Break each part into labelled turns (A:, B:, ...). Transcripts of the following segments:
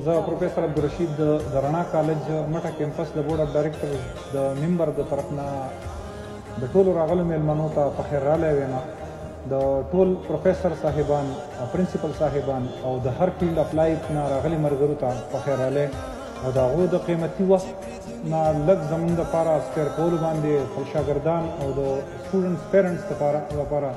A: زه پروفیسر عبدالرشید د رڼا کالج مټه کیمپس د بورډ اف ډایرکټرز د ممبر د طرف نه د ټولو راغلو میلمنو ته په خیر راغلی وایم. د ټول پروفیسر صاحبان، پرنسپل صاحبان او د هر فیلډ اف لایف نه راغلي ملګرو ته په خیر راغلی او د هغو د قیمتي وخت نه لږ زموږ دپاره سپیر کولو باندې خپل شاګردان او د سټوډنټس پیرنټس لپاره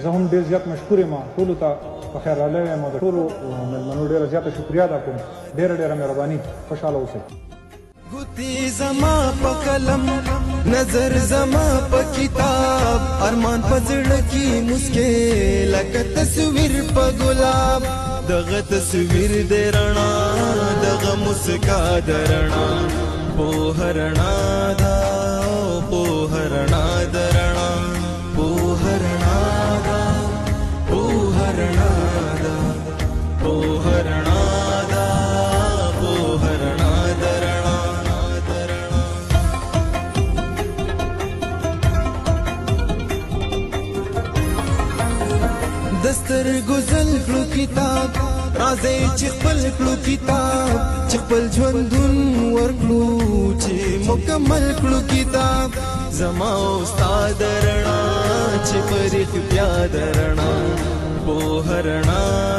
A: زه هم ډېر زیات مشکور یم. ټولو ته په خیر راغلی یم او د ټولو میلمنو ډېره زیاته شکریه ادا کوم. ډېره مهرباني. خوشحاله اوسئ.
B: ګوتې زما په قلم، نظر زما په کتاب، ارمان په زړه کې مسکې لکه تصویر په ګلاب. دغه تصویر د رڼا، دغه مسکا د رڼا، پوهه رڼا ده، پوهه رڼا د رڼا، پوهه رڼا ده، پوهه رڼا ده، پوهه رڼا ده، پوهه رڼا د رڼا. دستر گزل کلو کتاب، راځي چې خپل کلو کتاب، چې خپل ژوندون ورکلو، چې مکمل کلو کتاب. زما استاد رڼا چې پرېخ بیا د رڼا، پوهه رڼا